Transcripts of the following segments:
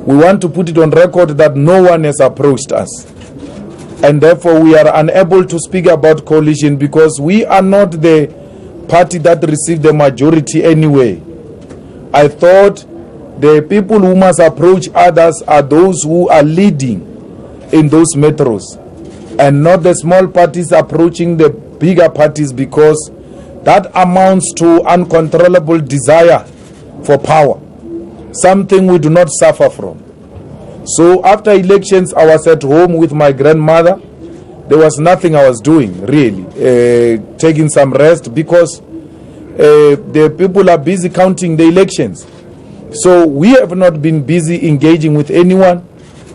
We want to put it on record that no one has approached us. And therefore we are unable to speak about coalition because we are not the party that received the majority anyway. I thought the people who must approach others are those who are leading in those metros, and not the small parties approaching the bigger parties, because that amounts to uncontrollable desire for power, something we do not suffer from. So after elections, I was at home with my grandmother. There was nothing I was doing, really, taking some rest, because the people are busy counting the elections. So we have not been busy engaging with anyone.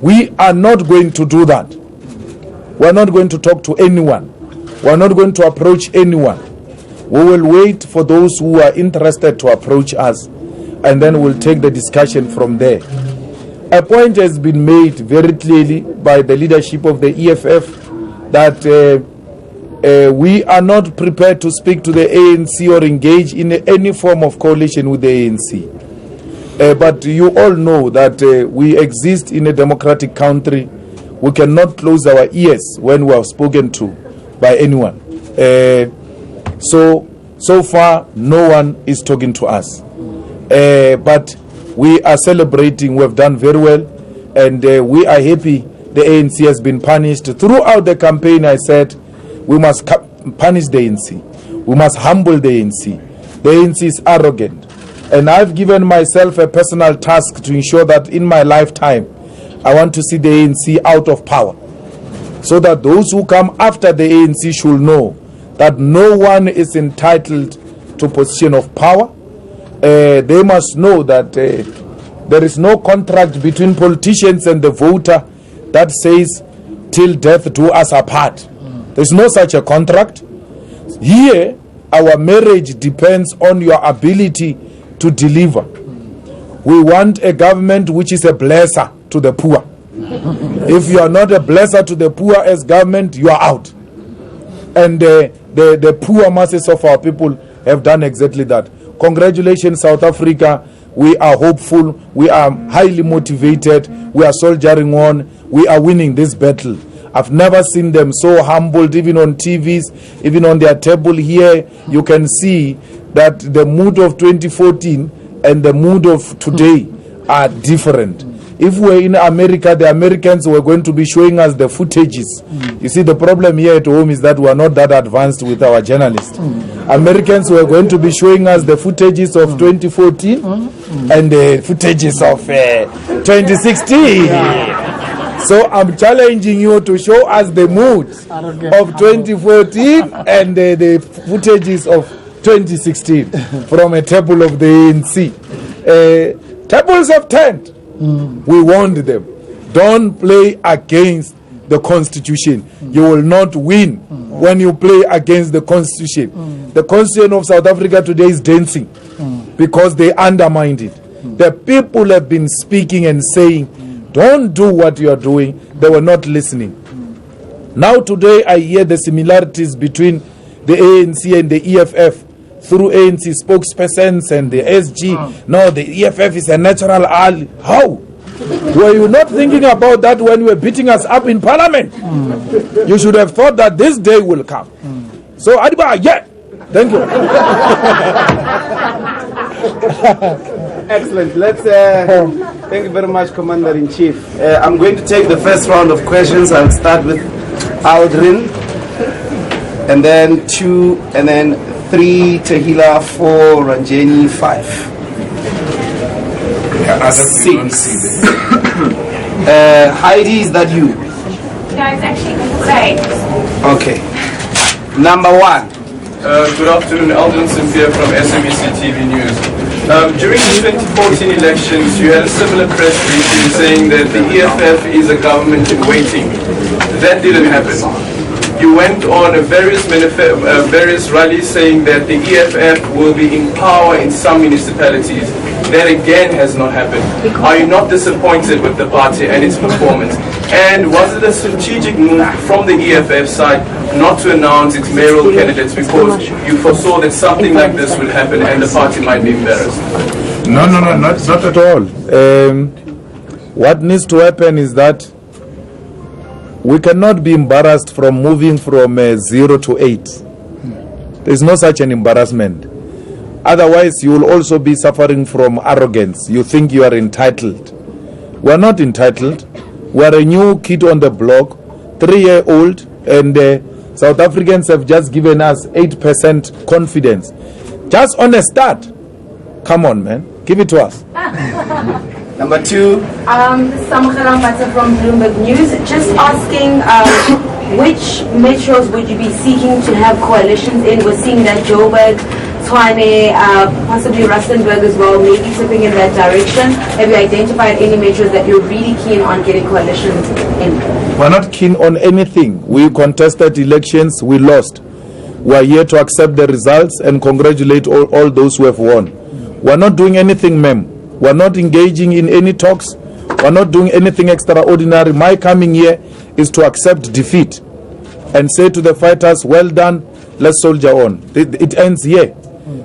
We are not going to do that. We are not going to talk to anyone. We are not going to approach anyone. We will wait for those who are interested to approach us, and then we'll take the discussion from there. A point has been made very clearly by the leadership of the EFF that we are not prepared to speak to the ANC or engage in any form of coalition with the ANC. But you all know that we exist in a democratic country. We cannot close our ears when we are spoken to by anyone. So far, no one is talking to us. But we are celebrating. We have done very well, and we are happy the ANC has been punished. Throughout the campaign, I said we must punish the ANC. We must humble the ANC. The ANC is arrogant. And I've given myself a personal task to ensure that in my lifetime, I want to see the ANC out of power, so that those who come after the ANC should know that no one is entitled to position of power. They must know that there is no contract between politicians and the voter that says, till death do us apart. There's no such a contract. Here, our marriage depends on your ability to deliver. We want a government which is a blesser to the poor. If you are not a blesser to the poor as government, you are out. And the poor masses of our people have done exactly that. Congratulations, South Africa. We are hopeful. We are highly motivated. We are soldiering on. We are winning this battle. I've never seen them so humbled, even on TVs, even on their table here. You can see that the mood of 2014 and the mood of today are different. If we're in America, the Americans were going to be showing us the footages. You see, the problem here at home is that we are not that advanced with our journalists. Americans were going to be showing us the footages of 2014 and the footages of 2016. So I'm challenging you to show us the moods of 2014 and the footages of 2016 from a table of the ANC. Tables have turned. We warned them. Don't play against the Constitution. You will not win when you play against the Constitution. The Constitution of South Africa today is dancing because they undermined it. The people have been speaking and saying, don't do what you are doing. They were not listening. Now today I hear the similarities between the ANC and the EFF through ANC spokespersons and the SG. No, the EFF is a natural ally. How? Were you not thinking about that when you were beating us up in Parliament? You should have thought that this day will come. So, Adiba, yeah. Thank you. Excellent. Let's thank you very much, Commander-in-Chief. I'm going to take the first round of questions. I'll start with Aldrin, and then 2, and then 3, Tahila, 4, Ranjani, 5. 6. Heidi, is that you? No, it's actually great. Okay. Number 1. Good afternoon, Aldrin Cynthia from SMEC TV News. During the 2014 elections, you had a similar press briefing saying that the EFF is a government in waiting. That didn't happen. You went on various rallies saying that the EFF will be in power in some municipalities. That again has not happened. Are you not disappointed with the party and its performance? And was it a strategic move from the EFF side not to announce its mayoral candidates because you foresaw that something like this would happen and the party might be embarrassed? No, not at all. What needs to happen is that we cannot be embarrassed from moving from 0 to 8. There is no such an embarrassment. Otherwise, you will also be suffering from arrogance. You think you are entitled. We are not entitled. We are a new kid on the block, 3-year-old, and South Africans have just given us 8% confidence. Just on a start. Come on, man. Give it to us. Number 2. Samkharam Bata from Bloomberg News. Just asking, which metros would you be seeking to have coalitions in? We're seeing that Joburg, Tshwane, possibly Rustenburg as well, maybe tipping in that direction. Have you identified any metros that you're really keen on getting coalitions in? We're not keen on anything. We contested elections, we lost. We are here to accept the results and congratulate all those who have won. We're not doing anything, ma'am. We're not engaging in any talks. We're not doing anything extraordinary. My coming here is to accept defeat and say to the fighters, well done, let's soldier on. It ends here.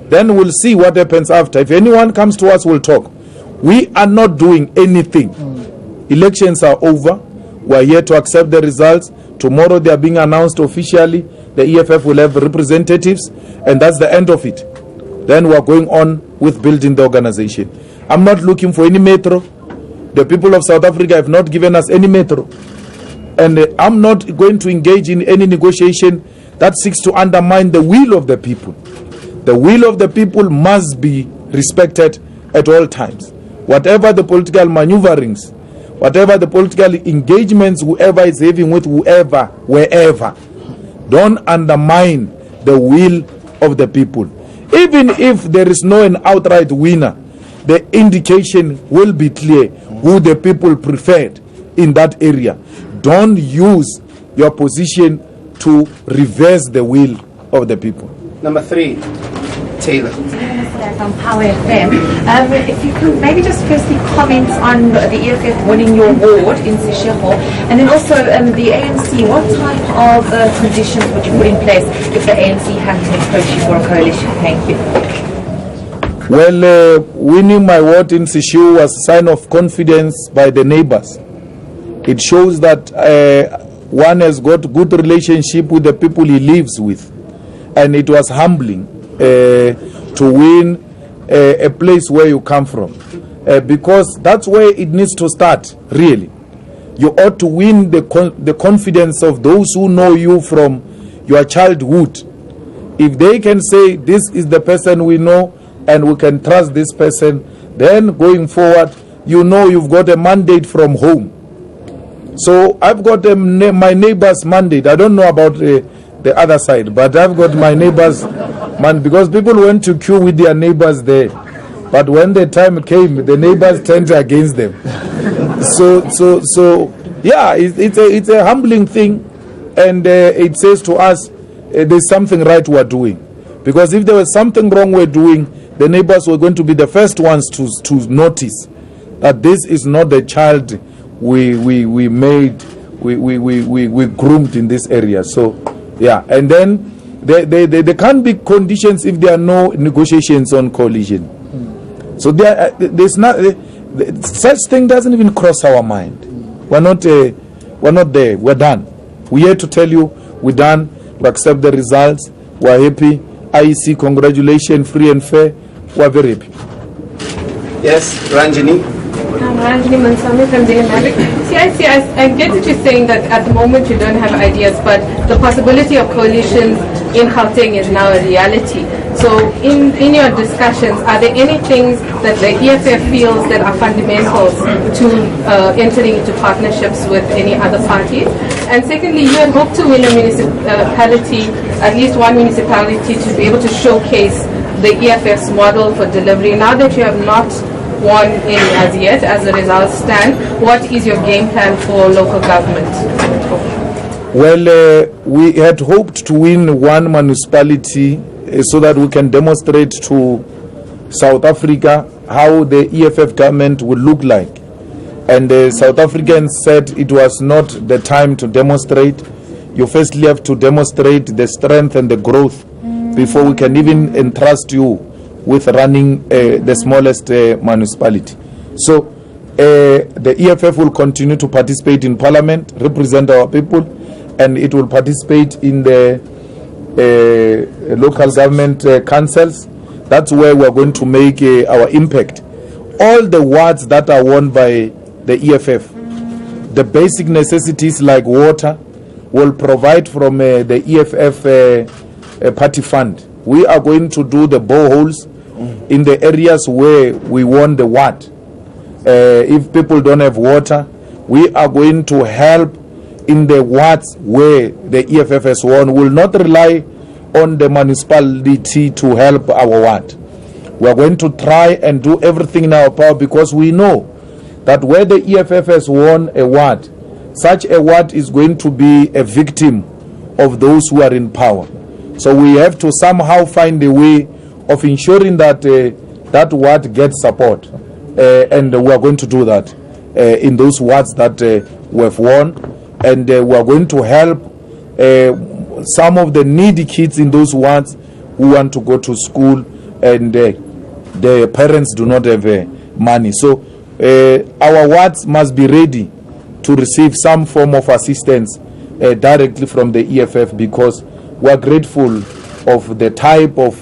Then we'll see what happens after. If anyone comes to us, we'll talk. We are not doing anything. Elections are over. We're here to accept the results. Tomorrow they are being announced officially. The EFF will have representatives, and that's the end of it. Then we're going on with building the organization. I'm not looking for any metro. The people of South Africa have not given us any metro. And I'm not going to engage in any negotiation that seeks to undermine the will of the people. The will of the people must be respected at all times. Whatever the political maneuverings, whatever the political engagements whoever is having with whoever, wherever, don't undermine the will of the people. Even if there is no an outright winner, the indication will be clear who the people preferred in that area. Don't use your position to reverse the will of the people. Number 3, Taylor. From Power FM. If you could maybe just firstly comment on the EFF winning your ward in Seshego, and then also the ANC, what type of conditions would you put in place if the ANC had to approach you for a coalition? Thank you. Well, winning my ward in Seshego was a sign of confidence by the neighbors. It shows that one has got good relationship with the people he lives with, and it was humbling to win a place where you come from, because that's where it needs to start. Really, you ought to win the confidence of those who know you from your childhood. If they can say this is the person we know and we can trust this person, then going forward, you know you've got a mandate from home. So I've got my neighbor's mandate. I don't know about the other side, but I've got my neighbor's mandate, because people went to queue with their neighbors there. But when the time came, the neighbors turned against them. So yeah, it's a humbling thing, and it says to us there's something right we're doing. Because if there was something wrong we're doing, the neighbors were going to be the first ones to notice that this is not the child we groomed in this area. So yeah, and then there can't be conditions if there are no negotiations on coalition. So there's not such thing doesn't even cross our mind. We're not there. We're done. We're here to tell you we're done. We accept the results. We're happy. IEC, congratulations, free and fair. We're very happy. Yes, Ranjini. I'm Ranjini Mansami from Dynamic. I get that you're saying that at the moment you don't have ideas, but the possibility of coalitions in Gauteng is now a reality. So in your discussions, are there any things that the EFF feels that are fundamental to entering into partnerships with any other parties? And secondly, you had hoped to win a municipality, at least one municipality, to be able to showcase the EFF's model for delivery. Now that you have not won any as yet, as the results stand, what is your game plan for local government? Well, we had hoped to win one municipality so that we can demonstrate to South Africa how the EFF government would look like. And the South Africans said it was not the time to demonstrate. You firstly have to demonstrate the strength and the growth before we can even entrust you with running the smallest municipality. So The EFF will continue to participate in Parliament, represent our people, and it will participate in the local government councils. That's where we're going to make our impact. All the wards that are won by the EFF, the basic necessities like water, will provide from the EFF party fund. We are going to do the boreholes in the areas where we won the ward. If people don't have water, we are going to help in the wards where the EFF has won. We will not rely on the municipality to help our ward. We are going to try and do everything in our power, because we know that where the EFF has won a ward, such a ward is going to be a victim of those who are in power. So we have to somehow find a way of ensuring that that ward gets support. And we are going to do that in those wards that we have won. And we are going to help some of the needy kids in those wards who want to go to school, and the parents do not have money. So our wards must be ready to receive some form of assistance directly from the EFF, because we are grateful of the type of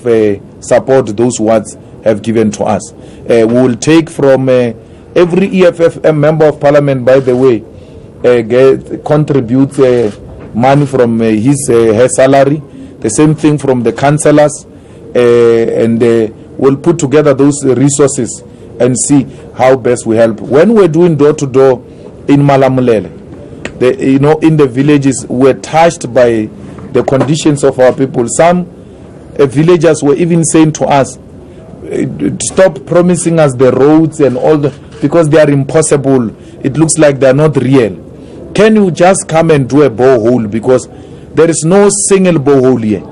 support those wards have given to us. We will take from every EFF member of Parliament, by the way, contributes money from her salary. The same thing from the councillors, and we'll put together those resources and see how best we help. When we're doing door-to-door in Malamulele, in the villages, we're touched by the conditions of our people. Some villagers were even saying to us, stop promising us the roads and all because they are impossible. It looks like they are not real. Can you just come and do a borehole, because there is no single borehole here.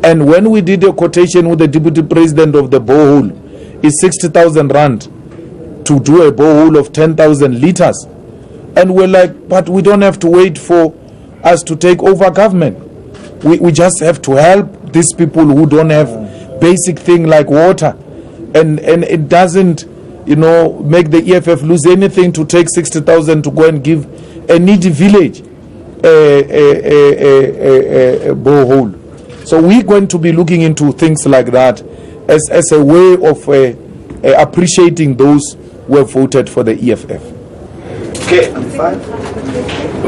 And when we did a quotation with the deputy president of the borehole, it's 60,000 rand to do a borehole of 10,000 liters. And we're like, but we don't have to wait for us to take over government. We just have to help these people who don't have basic thing like water. And it doesn't, make the EFF lose anything to take 60,000 to go and give a needy village a borehole. So we're going to be looking into things like that as a way of appreciating those who have voted for the EFF. Okay, fine.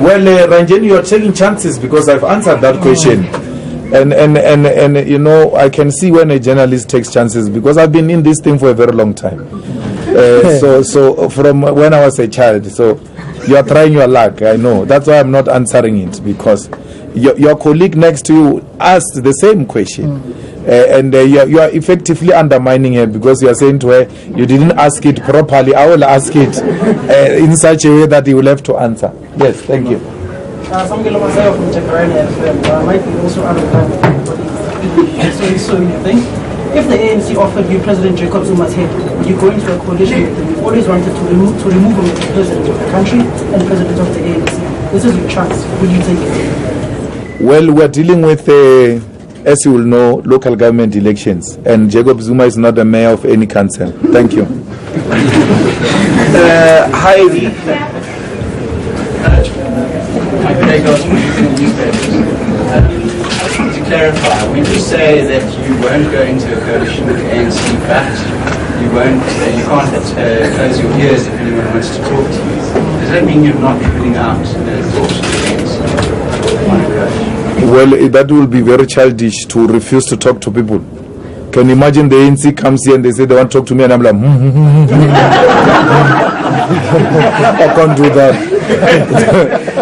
Well, Ranjan, you are taking chances, because I've answered that question. And I can see when a journalist takes chances, because I've been in this thing for a very long time. So from when I was a child, so you are trying your luck, I know. That's why I'm not answering it, because your colleague next to you asked the same question. And you are effectively undermining her, because you are saying to her, you didn't ask it properly. I will ask it in such a way that you will have to answer. Yes, thank you. Samgelo Masaya from Jacaranda FM. Might be also out of time. So you think, if the ANC offered you President Jacob Zuma's head, would you go into a coalition with him? You've always wanted to remove him as the president of the country and president of the ANC. This is your chance. Would you take it? Well, we're dealing with, as you will know, local government elections, and Jacob Zuma is not the mayor of any council. Thank you. Heidi. To clarify, when you say that you won't go into a coalition with the ANC, but you can't close your ears if anyone wants to talk to you, does that mean you're not putting out talks to the ANC? Well, that will be very childish to refuse to talk to people. Can you imagine the ANC comes here and they say they want to talk to me, and I'm like, I can't do that.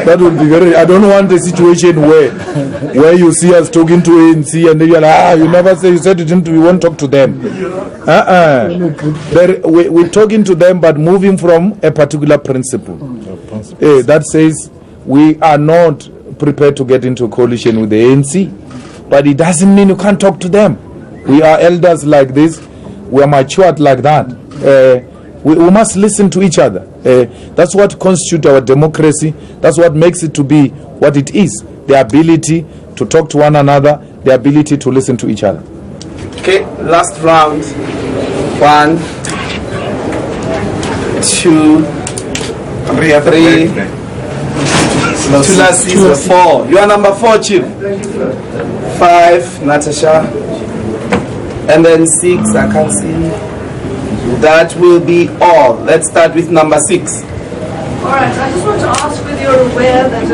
That would be very. I don't want a situation where you see us talking to ANC and then you're like, you never say, you said you didn't. We won't talk to them. We're talking to them, but moving from a particular principle. That says we are not prepared to get into a coalition with the ANC, but it doesn't mean you can't talk to them. We are elders like this. We are matured like that. We must listen to each other. That's what constitutes our democracy. That's what makes it to be what it is. The ability to talk to one another, the ability to listen to each other. Okay, last round. 1. 2, 3, Tulasi 4. You are number 4, Chief. 5, Natasha. And then 6, I can't see. That will be all. Let's start with number 6. All right, I just want to ask whether you're aware that a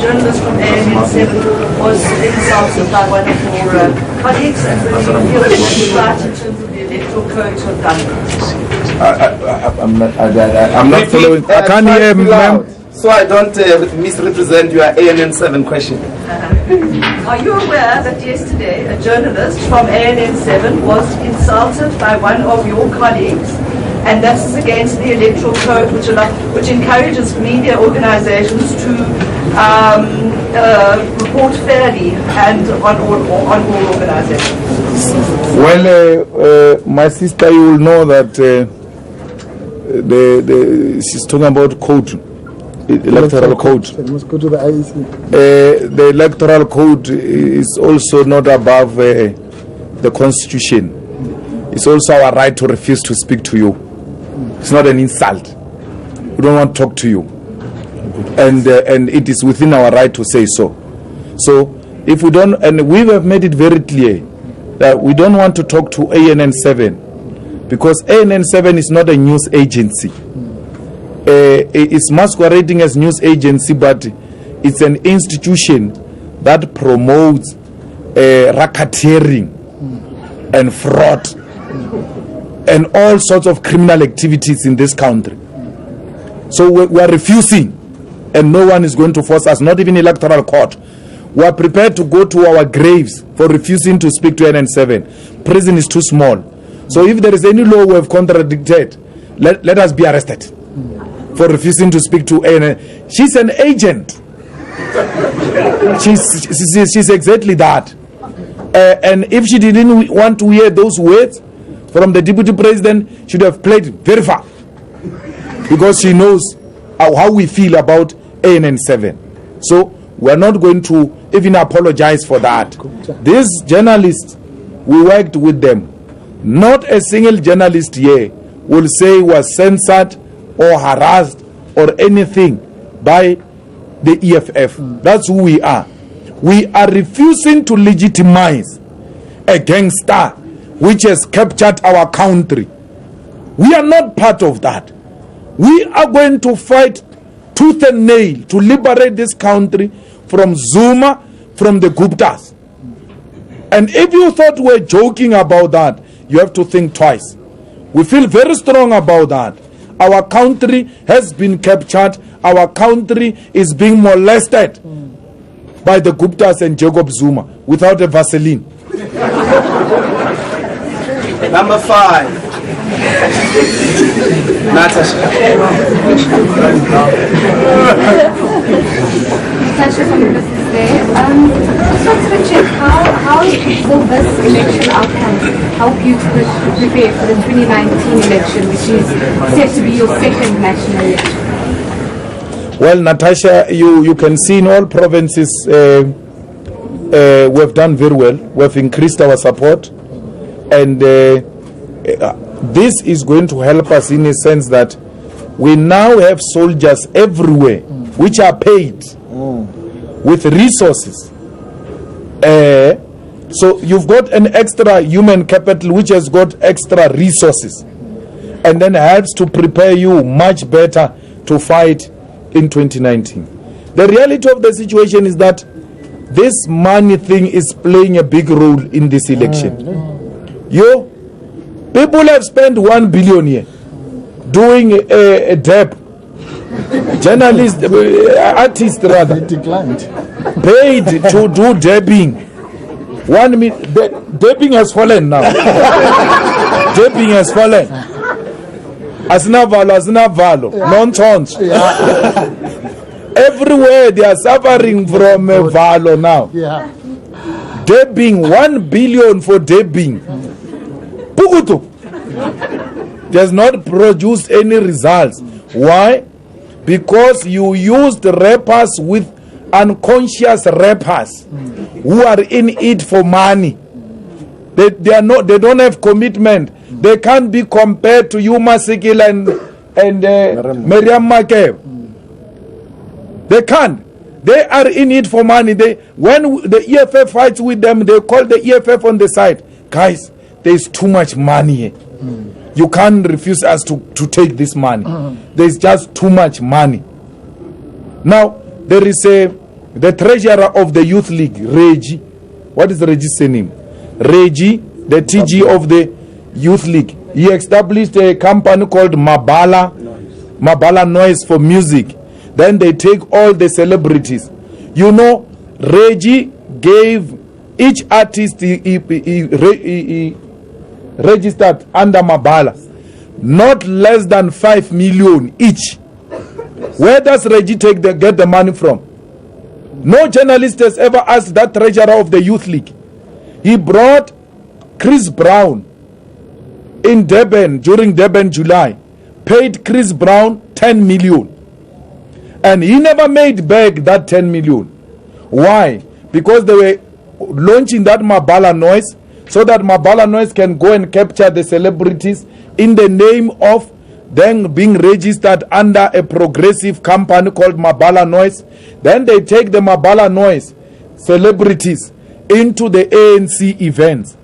journalist from ANN7 was insulted by one of your colleagues, and whether you feel that was right in terms of the electoral code to have done that. I'm not following. I can't hear him, ma'am. So I don't misrepresent your ANN7 question. Are you aware that yesterday a journalist from ANN7 was insulted by one of your colleagues, and that is against the electoral code, which encourages media organizations to report fairly and on all organizations? Well, my sister, you will know that she's talking about code. Electoral code. It must go to the IEC. The electoral code is also not above the constitution. It's also our right to refuse to speak to you. It's not an insult. We don't want to talk to you, and it is within our right to say so. So if we don't, and we have made it very clear that we don't want to talk to ANN7 because ANN7 is not a news agency. It's masquerading as news agency, but it's an institution that promotes racketeering and fraud and all sorts of criminal activities in this country. So we are refusing, and no one is going to force us, not even electoral court. We are prepared to go to our graves for refusing to speak to ANN7. Prison is too small. So if there is any law we have contradicted, let us be arrested for refusing to speak to ANN. She's an agent. She's exactly that. And if she didn't want to hear those words from the deputy president, she should have played very far, because she knows how we feel about ANN7. So we're not going to even apologize for that. These journalists, we worked with them. Not a single journalist here will say was censored or harassed or anything by the EFF. That's who we are. We are refusing to legitimize a gangster which has captured our country. We are not part of that. We are going to fight tooth and nail to liberate this country from Zuma, from the Guptas. And if you thought we're joking about that, you have to think twice. We feel very strong about that. Our country has been captured. Our country is being molested by the Guptas and Jacob Zuma without a Vaseline. Number 5. Natasha. Natasha from the Business Day. Just wanted to check how will this election outcome help you to prepare for the 2019 election, which is set to be your second national election? Well, Natasha, you can see in all provinces we've done very well. We've increased our support, and this is going to help us in a sense that we now have soldiers everywhere which are paid with resources. So you've got an extra human capital which has got extra resources, and then helps to prepare you much better to fight in 2019. The reality of the situation is that this money thing is playing a big role in this election. People have spent 1 billion here doing a deb. Journalists, artists rather, paid to do debbing. Debbing has fallen now. Debbing has fallen. Asinavalo, non-chance. Everywhere they are suffering from valo now. Debbing, 1 billion for debbing. Pugutu does not produce any results. Why? Because you used rappers with unconscious rappers who are in it for money. They don't have commitment. They can't be compared to you, Masikil and Miriam Makeba. They can't. They are in it for money. When the EFF fights with them, they call the EFF on the side. Guys, there is too much money here. You can't refuse us to take this money. There's just too much money. Now, there is the treasurer of the Youth League, Reggie. What is Reggie's name? Reggie, the TG of the Youth League. He established a company called Mabala Noise for music. Then they take all the celebrities. You know, Reggie gave each artist he registered under Mabala not less than 5 million each. Where does Reggie get the money from? No journalist has ever asked that treasurer of the Youth League. He brought Chris Brown in Durban during Durban July, paid Chris Brown 10 million. And he never made back that 10 million. Why? Because they were launching that Mabala Noise so that Mabala Noise can go and capture the celebrities in the name of them being registered under a progressive company called Mabala Noise. Then they take the Mabala Noise celebrities into the ANC events.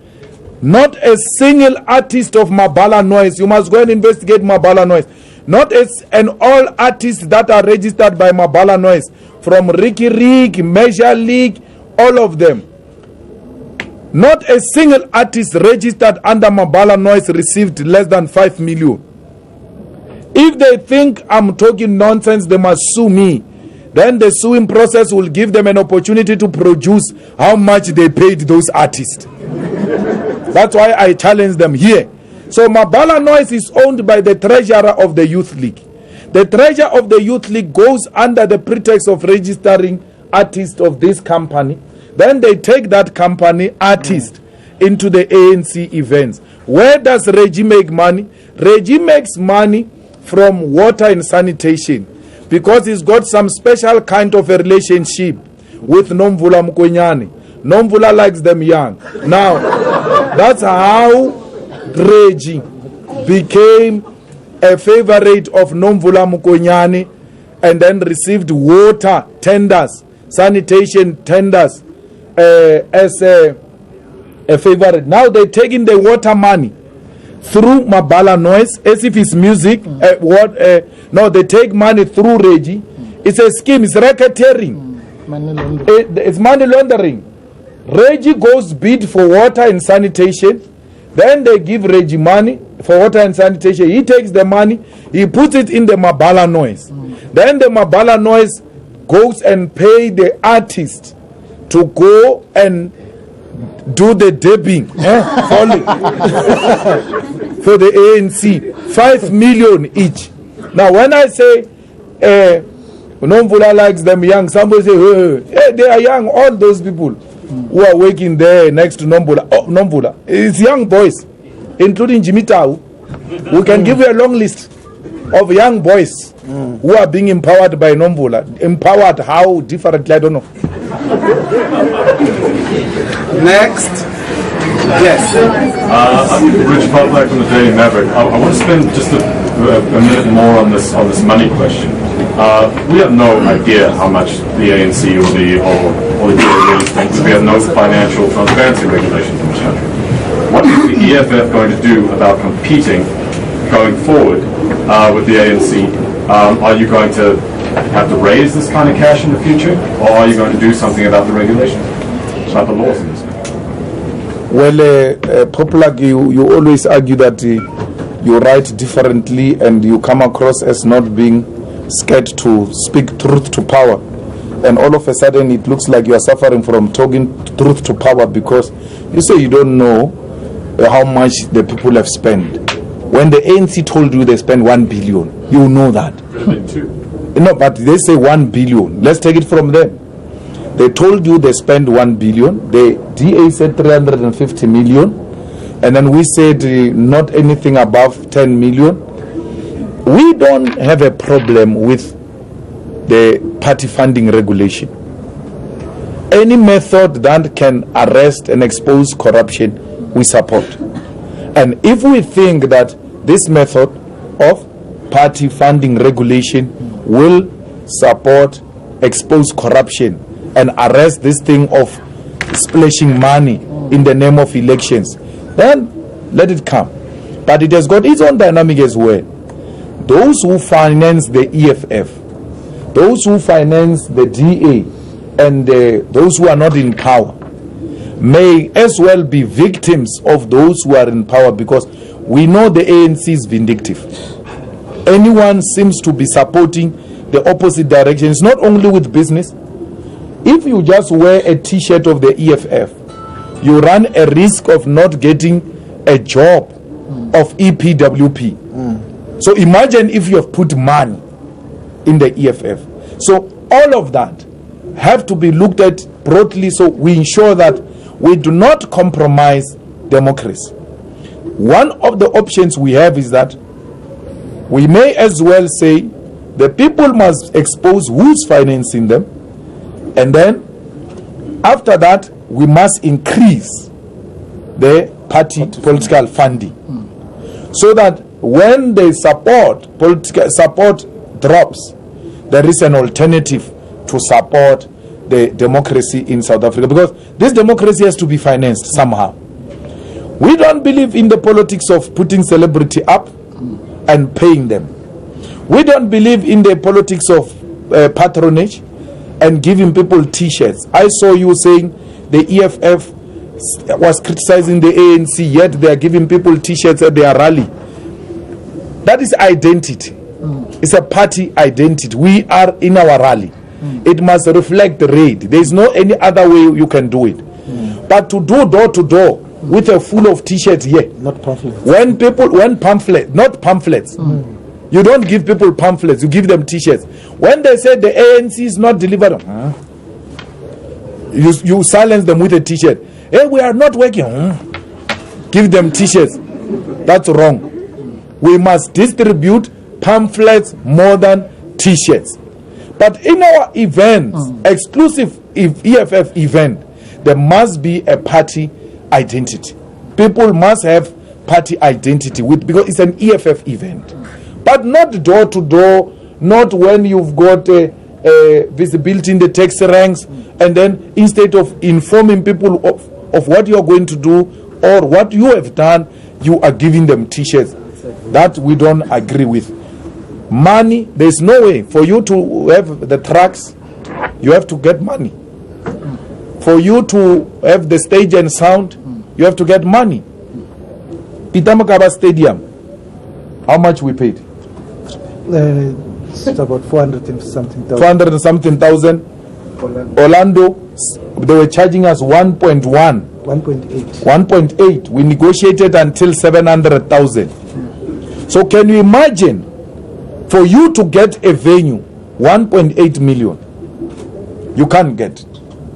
Not a single artist of Mabala Noise. You must go and investigate Mabala Noise. Not and all artists that are registered by Mabala Noise, from Ricky Rick, Measure League, all of them. Not a single artist registered under Mabala Noise received less than 5 million. If they think I'm talking nonsense, they must sue me. Then the suing process will give them an opportunity to produce how much they paid those artists. That's why I challenge them here. So Mabala Noise is owned by the treasurer of the Youth League. The treasurer of the Youth League goes under the pretext of registering artists of this company. Then they take that company artist into the ANC events. Where does Reggie make money? Reggie makes money from water and sanitation because he's got some special kind of a relationship with Nomvula Mkwenyane. Nomvula likes them young. Now, that's how Reggie became a favorite of Nomvula Mkwenyane and then received water tenders, sanitation tenders as a favorite. Now they're taking the water money through Mabala Noise as if it's music. No, they take money through Reggie. It's a scheme, it's racketeering. It's money laundering. Reggie goes bid for water and sanitation. Then they give Reggie money for water and sanitation. He takes the money, he puts it in the Mabala Noise. Then the Mabala Noise goes and pay the artist to go and do the dabbing for the ANC. 5 million each. Now when I say Nomvula likes them young, somebody say, hey, they are young, all those people who are working there next to Nomvula. Oh, Nomvula, it's young boys, including Jimmy Tau. We can give you a long list of young boys who are being empowered by Nomvula. Empowered how differently, I don't know. Next. Yes. I'm Rich Poplack from the Daily Maverick. I want to spend just a minute more on this money question. We have no idea how much the ANC or the really think. We have no financial transparency regulations in this country. What is the EFF going to do about competing going forward with the ANC? Are you going to have to raise this kind of cash in the future, or are you going to do something about the regulations, about the laws in this country? Well, Poplack, you always argue that you write differently and you come across as not being scared to speak truth to power. And all of a sudden it looks like you are suffering from talking truth to power because you say you don't know how much the people have spent. When the ANC told you they spent 1 billion, you know that. No, but they say 1 billion. Let's take it from them. They told you they spent 1 billion. The DA said 350 million. And then we said not anything above 10 million. We don't have a problem with the party funding regulation. Any method that can arrest and expose corruption, we support. And if we think that this method of party funding regulation will support, expose corruption, and arrest this thing of splashing money in the name of elections, then let it come. But it has got its own dynamic as well. Those who finance the EFF, those who finance the DA, and those who are not in power may as well be victims of those who are in power, because we know the ANC is vindictive. Anyone seems to be supporting the opposite direction. It's not only with business. If you just wear a t-shirt of the EFF, you run a risk of not getting a job of EPWP. So imagine if you have put money in the EFF. So all of that have to be looked at broadly, so we ensure that we do not compromise democracy. One of the options we have is that we may as well say the people must expose who's financing them, and then after that we must increase the party political funding, so that when the political support drops, there is an alternative to support the democracy in South Africa, because this democracy has to be financed somehow. We don't believe in the politics of putting celebrity up and paying them. We don't believe in the politics of patronage and giving people t-shirts. I saw you saying the EFF was criticizing the ANC, yet they are giving people t-shirts at their rally. That is identity. It's a party identity. We are in our rally. It must reflect red. There is no any other way you can do it. But to do door to door with a full of t-shirts here, not pamphlets. When pamphlet, not pamphlets. You don't give people pamphlets, you give them t-shirts. When they say the ANC is not delivering, you silence them with a t-shirt. Hey, we are not working. Give them t-shirts. That's wrong. We must distribute pamphlets more than t-shirts. But in our events, exclusive EFF event, there must be a party identity. People must have party identity because it's an EFF event. But not door to door, not when you've got visibility in the taxi ranks, and then instead of informing people of what you are going to do or what you have done, you are giving them t-shirts. That we don't agree with. Money, there's no way. For you to have the trucks, you have to get money. For you to have the stage and sound, you have to get money. Pitamakaba Stadium, how much we paid? It's about 400 and something thousand. 400 and something thousand. Orlando, they were charging us 1.1. 1.8. We negotiated until 700,000. So can you imagine, for you to get a venue, 1.8 million, you can't get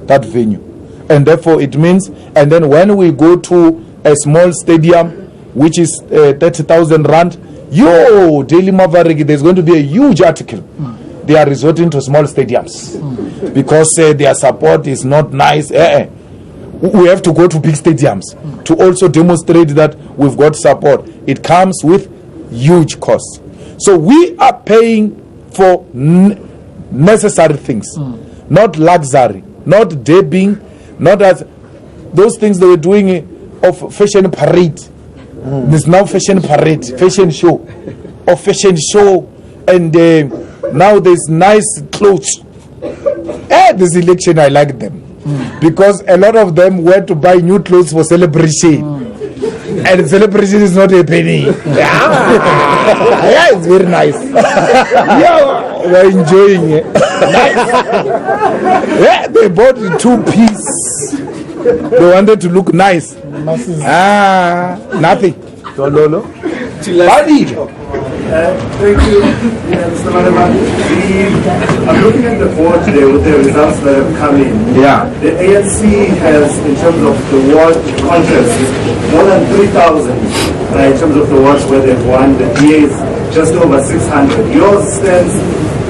that venue. And therefore it means, and then when we go to a small stadium, which is 30,000 rand, Daily Maverick, there's going to be a huge article. They are resorting to small stadiums because their support is not nice. We have to go to big stadiums to also demonstrate that we've got support. It comes with huge costs. So we are paying for necessary things, not luxury, not dabbing, not as those things they were doing of fashion parade. There's now fashion parade, fashion show, and now there's nice clothes. This election I like them because a lot of them went to buy new clothes for celebration. And celebration is not a penny. It's very nice. We're enjoying it. They bought 2-piece. They wanted to look nice. Nothing. Tololo. Thank you, Mr. Malema. I'm looking at the board today with the results that have come in. Yeah. The ANC has, in terms of the ward contests, more than 3,000 in terms of the wards where they've won. The DA is just over 600. Yours stands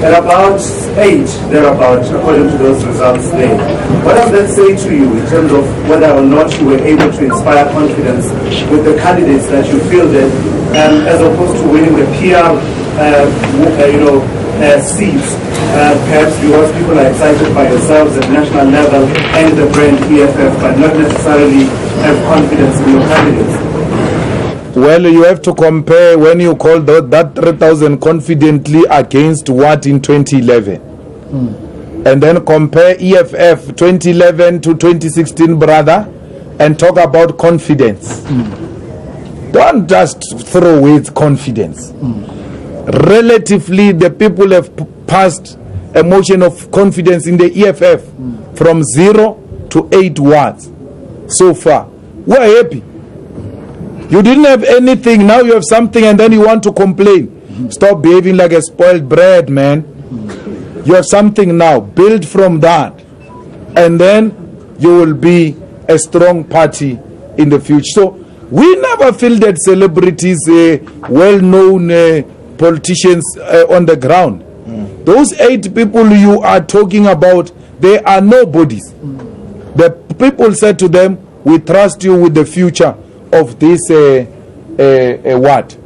at about 8, thereabouts, according to those results there. What does that say to you in terms of whether or not you were able to inspire confidence with the candidates that you feel that, as opposed to winning the PR seats, perhaps because people are excited by yourselves at national level and the brand EFF, but not necessarily have confidence in your candidates? Well, you have to compare when you call that 3,000 confidently against what in 2011. And then compare EFF 2011 to 2016, brother, and talk about confidence. Don't just throw away confidence. Relatively, the people have passed a motion of confidence in the EFF from 0 to 8 wards so far. We're happy. You didn't have anything, now you have something, and then you want to complain. Stop behaving like a spoiled brat, man. You have something now. Build from that, and then you will be a strong party in the future. So we never fielded celebrities, well-known politicians on the ground. Those 8 people you are talking about, they are nobodies. The people said to them, we trust you with the future of this what.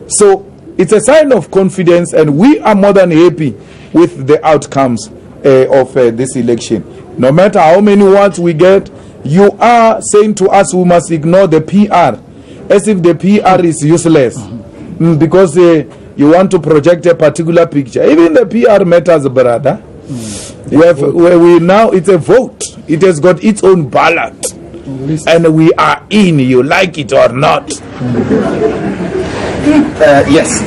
So it's a sign of confidence, and we are more than happy with the outcomes of this election. No matter how many wards we get, you are saying to us we must ignore the PR, as if the PR is useless, because you want to project a particular picture. Even the PR matters, brother. We now, it's a vote. It has got its own ballot, and we are in, you like it or not. Yes.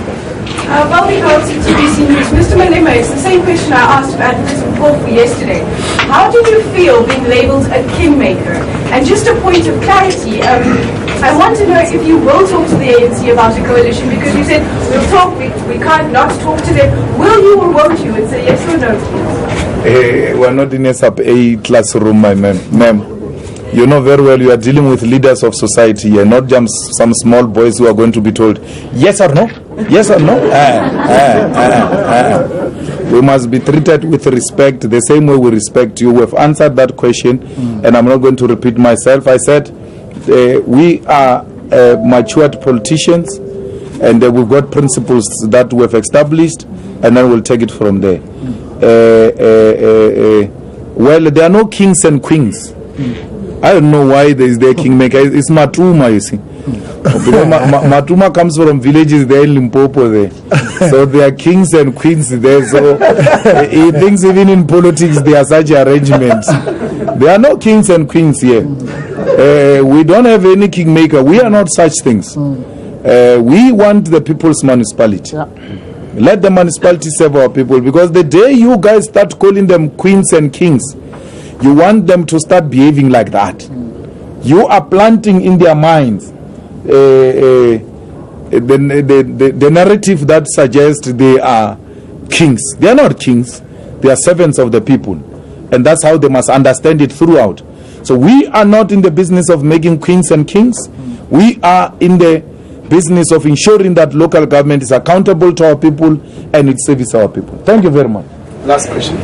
Bobby House, TBC News. Mr. Malema, it's the same question I asked Advocate Paul for yesterday. How did you feel being labelled a kingmaker? And just a point of clarity, I want to know if you will talk to the ANC about the coalition, because you said we'll talk, we can't not talk to them. Will you or won't you? It's a yes or no, please. We're not in a sub-A classroom, my ma'am. You know very well you are dealing with leaders of society and not just some small boys who are going to be told yes or no, yes or no. We must be treated with respect the same way we respect you. We've answered that question, and I'm not going to repeat myself. I said we are matured politicians, and we've got principles that we've established, and then we'll take it from there. Well, there are no kings and queens. I don't know why there is the kingmaker. It's Matuma, you see. Because Matuma comes from villages there in Limpopo there. So there are kings and queens there. So he thinks even in politics there are such arrangements. There are no kings and queens here. We don't have any kingmaker. We are not such things. We want the people's municipality. Let the municipality serve our people, because the day you guys start calling them queens and kings, you want them to start behaving like that. You are planting in their minds the narrative that suggests they are kings. They are not kings. They are servants of the people. And that's how they must understand it throughout. So we are not in the business of making queens and kings. We are in the business of ensuring that local government is accountable to our people and it serves our people. Thank you very much. Last question.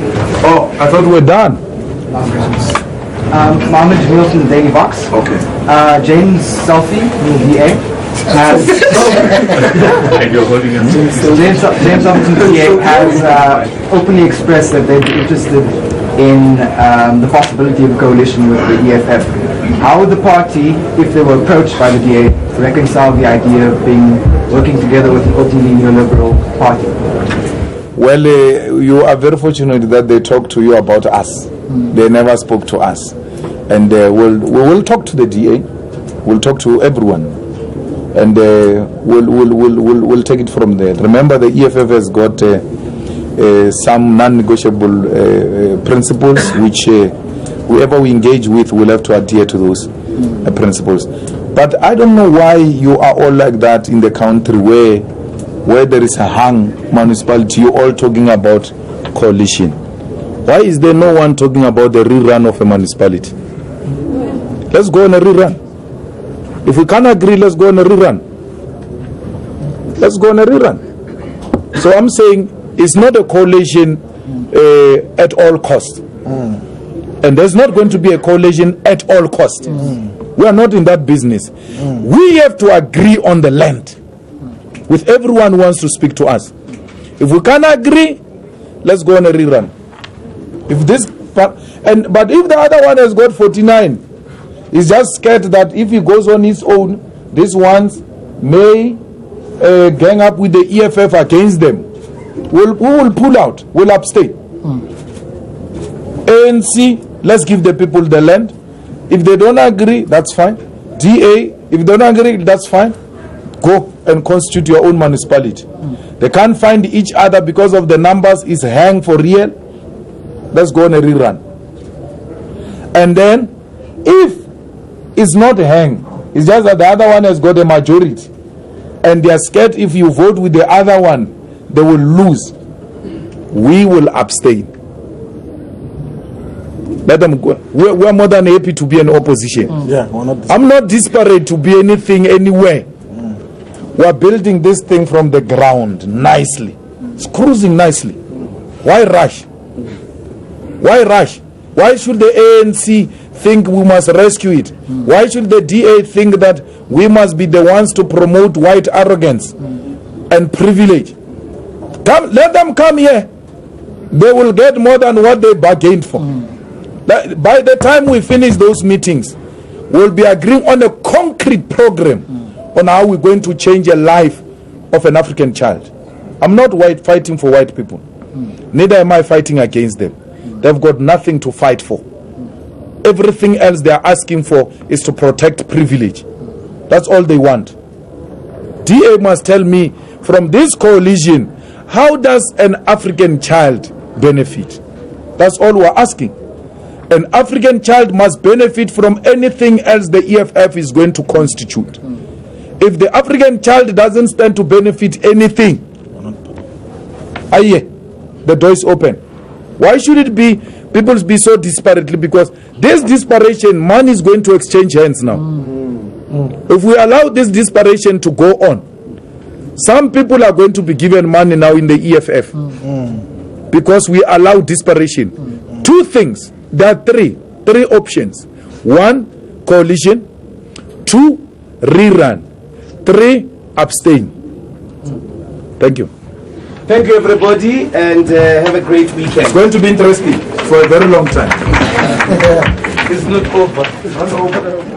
Oh, I thought we're done. Mohammed Jamil from the Daily Box. Okay. James Selfie from the DA has James Selfie from the DA has openly expressed that they'd be interested in the possibility of a coalition with the EFF. How would the party, if they were approached by the DA, reconcile the idea of working together with the ultimately neoliberal party? Well, you are very fortunate that they talked to you about us. They never spoke to us. And we will talk to the DA. We'll talk to everyone. And we'll take it from there. Remember, the EFF has got some non-negotiable principles, which whoever we engage with will have to adhere to those principles. But I don't know why you are all like that in the country where there is a hung municipality, you're all talking about coalition. Why is there no one talking about the rerun of a municipality? Let's go on a rerun. If we can't agree, let's go on a rerun. Let's go on a rerun. So I'm saying it's not a coalition at all cost. And there's not going to be a coalition at all cost. We are not in that business. We have to agree on the land with everyone who wants to speak to us. If we can't agree, let's go on a rerun. If this, but if the other one has got 49, he's just scared that if he goes on his own, these ones may gang up with the EFF against them. We will pull out. We'll abstain. ANC, let's give the people the land. If they don't agree, that's fine. DA, if they don't agree, that's fine. Go and constitute your own municipality. They can't find each other because of the numbers. Is hang for real. Let's go on a rerun. And then, if it's not hang, it's just that the other one has got a majority, and they are scared if you vote with the other one, they will lose. We will abstain. Let them go. We're more than happy to be an opposition. I'm not desperate to be anything anywhere. We're building this thing from the ground nicely. It's cruising nicely. Why rush? Why rush? Why should the ANC think we must rescue it? Why should the DA think that we must be the ones to promote white arrogance and privilege? Come, let them come here. They will get more than what they bargained for. By the time we finish those meetings, we'll be agreeing on a concrete program on how we're going to change the life of an African child. I'm not fighting for white people. Neither am I fighting against them. They've got nothing to fight for. Everything else they are asking for is to protect privilege. That's all they want. DA must tell me, from this coalition, how does an African child benefit? That's all we're asking. An African child must benefit from anything else the EFF is going to constitute. If the African child doesn't stand to benefit anything, the door is open. Why should it be people be so disparately? Because this desperation, money is going to exchange hands now. If we allow this desperation to go on, some people are going to be given money now in the EFF because we allow desperation. Two things. There are three options. One, coalition. Two, rerun. Three, abstain. Thank you. Thank you, everybody, and have a great weekend. It's going to be interesting for a very long time. It's not over. It's not over.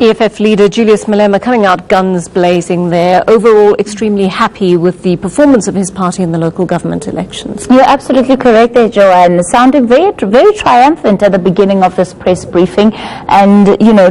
EFF leader Julius Malema coming out guns blazing there, overall extremely happy with the performance of his party in the local government elections. You're absolutely correct there, Joanne. Sounding very, very triumphant at the beginning of this press briefing, and, you know,